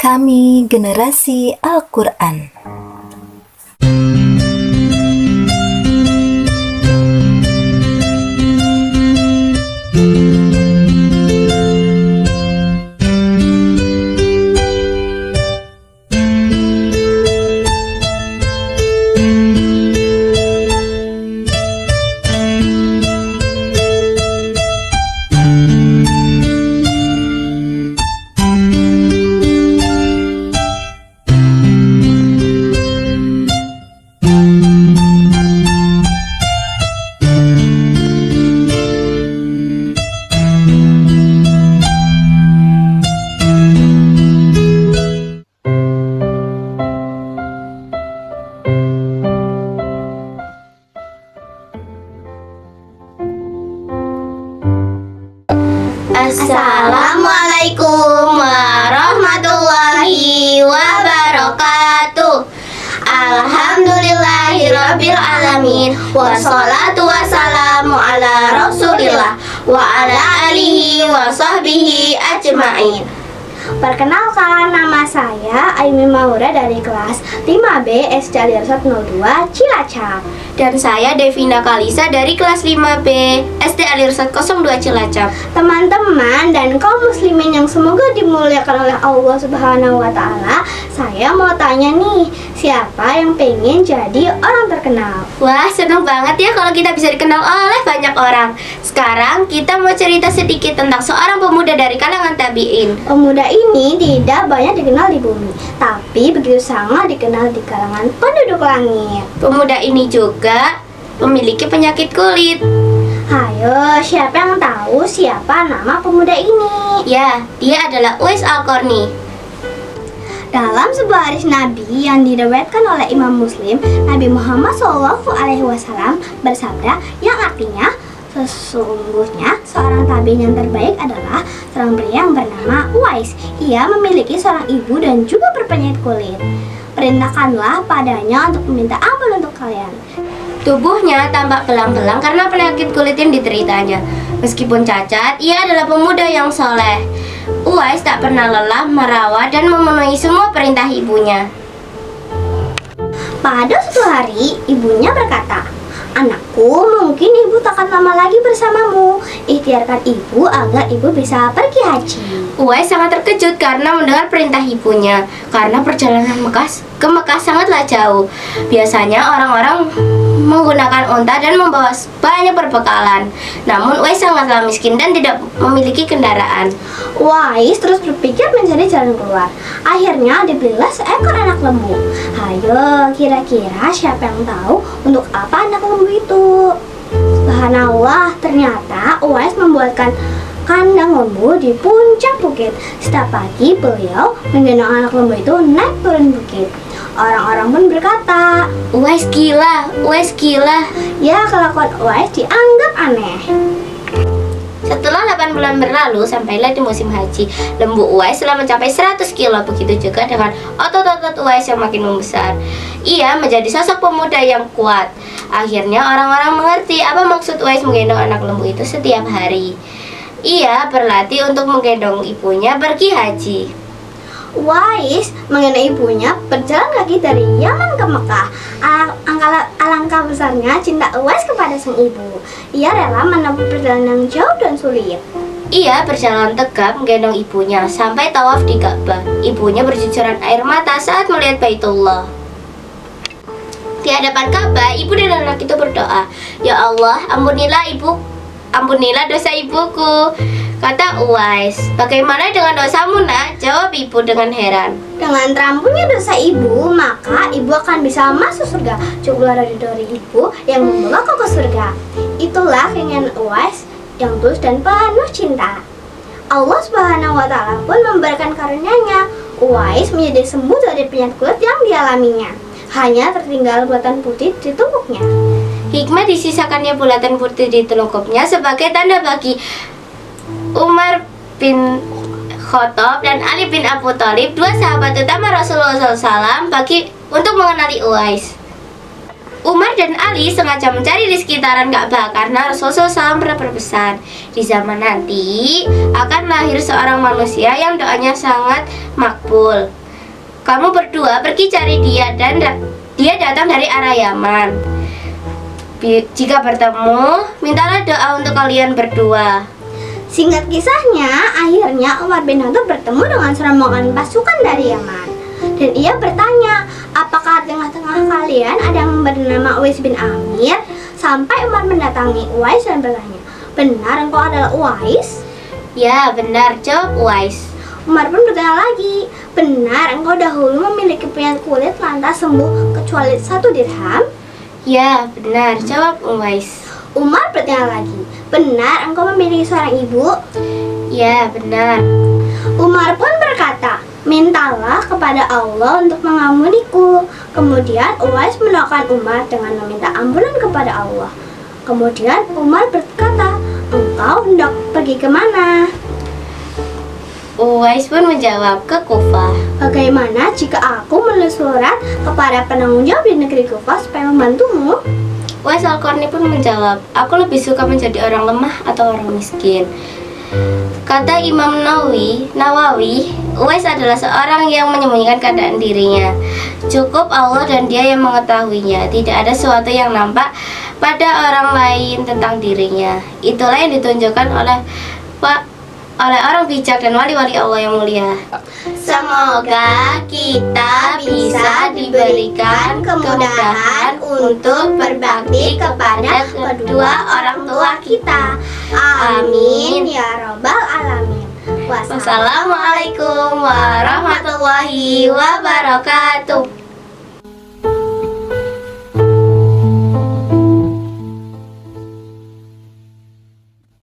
Kami generasi Al-Quran. Assalamualaikum warahmatullahi wabarakatuh. Alhamdulillahirabbil alamin. Wassalatu wassalamu ala Rasulillah wa ala alihi wa sahbihi ajmain. Perkenalkan, nama saya Aimi Maura dari kelas 5B SD Alirsat 02 Cilacap. Dan saya Devina Kalisa dari kelas 5B SD Alirsat 02 Cilacap. Teman-teman dan kaum muslimin yang semoga dimuliakan oleh Allah Subhanahu wa Ta'ala, saya mau tanya nih, siapa yang pengen jadi orang terkenal? Wah, seneng banget ya kalau kita bisa dikenal oleh banyak orang. Sekarang kita mau cerita sedikit tentang seorang pemuda dari kalangan tabi'in. Pemuda ini tidak banyak dikenal di bumi, tapi begitu sangat dikenal di kalangan penduduk langit. Pemuda ini juga memiliki penyakit kulit. Ayo, siapa yang tahu siapa nama pemuda ini? Ya, dia adalah Uwais Al-Qarni. Dalam sebuah hadis Nabi yang diriwayatkan oleh Imam Muslim, Nabi Muhammad SAW bersabda yang artinya, sesungguhnya seorang tabi'in yang terbaik adalah seorang pria yang bernama Uwais. Ia memiliki seorang ibu dan juga berpenyakit kulit. Perintahkanlah padanya untuk meminta ampun untuk kalian. Tubuhnya tampak belang-belang karena penyakit kulit yang dideritanya. Meskipun cacat, ia adalah pemuda yang soleh. Uwais tak pernah lelah merawat dan memenuhi semua perintah ibunya. Pada suatu hari, ibunya berkata, "Anakku, mungkin ibu takkan lama lagi bersamamu. Ikhtiarkan ibu agar ibu bisa pergi haji." Uwais sangat terkejut karena mendengar perintah ibunya, karena perjalanan ke Mekah sangatlah jauh. Biasanya orang-orang menggunakan unta dan membawa banyak perbekalan. Namun Uwais sangatlah miskin dan tidak memiliki kendaraan. Uwais terus berpikir mencari jalan keluar. Akhirnya dibelilah seekor anak lembu. Ayo, kira-kira siapa yang tahu untuk apa anak lembu itu? Subhanallah, ternyata Uwais membuatkan kandang lembu di puncak bukit. Setiap pagi beliau menggendong anak lembu itu naik turun bukit. Orang-orang pun berkata, Uwais gila, Uwais gila. ya kelakuan Uwais dianggap aneh. Setelah 8 bulan berlalu, sampailah di musim haji. Lembu Uwais telah mencapai 100 kilo. Begitu juga dengan otot-otot Uwais yang makin membesar. Ia menjadi sosok pemuda yang kuat. Akhirnya orang-orang mengerti apa maksud Uwais menggendong anak lembu itu setiap hari. Ia berlatih untuk menggendong ibunya pergi haji. Uwais mengenai ibunya berjalan kaki dari Yaman ke Mekah. Alangkah besarnya cinta Uwais kepada sang ibu. Ia rela menempuh perjalanan yang jauh dan sulit. Ia berjalan tegap menggendong ibunya sampai tawaf di Ka'bah. Ibunya bercucuran air mata saat melihat Baitullah. Di hadapan Ka'bah, ibu dan anak itu berdoa, "Ya Allah, ampunilah dosa ibuku." Kata Uwais, "Bagaimana dengan dosamu, Nak?" Jawab ibu dengan heran. Dengan terampunnya dosa ibu, maka ibu akan bisa masuk surga. Cukuplah dari ibu yang membawaku ke surga. Itulah keinginan Uwais yang tulus dan penuh cinta. Allah Subhanahu wa Ta'ala pun memberikan karunia-Nya. Uwais menjadi sembuh dari penyakit kulit yang dialaminya. Hanya tertinggal bulatan putih di tubuhnya. Hikmah disisakannya bulatan putih di telungkupnya sebagai tanda bagi Umar bin Khattab dan Ali bin Abu Thalib, dua sahabat utama Rasulullah SAW, untuk mengenali Uwais. Umar dan Ali sengaja mencari di sekitaran Ka'bah karena Rasulullah SAW pernah berpesan, di zaman nanti akan lahir seorang manusia yang doanya sangat makbul. Kamu berdua pergi cari dia dan dia datang dari arah Yaman. Jika bertemu, mintalah doa untuk kalian berdua. Singkat kisahnya, akhirnya Umar bin Khattab bertemu dengan serombongan pasukan dari Yaman. Dan ia bertanya, apakah tengah-tengah kalian ada yang bernama Uwais bin Amir? Sampai Umar mendatangi Uwais dan bertanya, benar engkau adalah Uwais? Ya, benar, jawab Uwais. Umar pun bertanya lagi, benar engkau dahulu memiliki penyakit kulit lantas sembuh kecuali 1 dirham? Ya, benar, jawab Uwais. Umar bertanya lagi, benar engkau memiliki seorang ibu? Ya, benar. Umar pun berkata, mintalah kepada Allah untuk mengampuniku. Kemudian Uwais mendoakan Umar dengan meminta ampunan kepada Allah. Kemudian Umar berkata, engkau hendak pergi kemana? Uwais pun menjawab, ke Kufah. Bagaimana jika aku menulis surat kepada penanggung jawab di negeri Kufah supaya membantumu? Uwais Al-Qarni pun menjawab, aku lebih suka menjadi orang lemah atau orang miskin. Kata Imam Nawawi, Uwais adalah seorang yang menyembunyikan keadaan dirinya. Cukup Allah dan dia yang mengetahuinya. Tidak ada sesuatu yang nampak pada orang lain tentang dirinya. Itulah yang ditunjukkan oleh orang bijak dan wali-wali Allah yang mulia. Semoga kita bisa diberikan kemudahan untuk berbakti kepada kedua orang tua kita. Amin ya robbal alamin. Wassalamualaikum warahmatullahi wabarakatuh.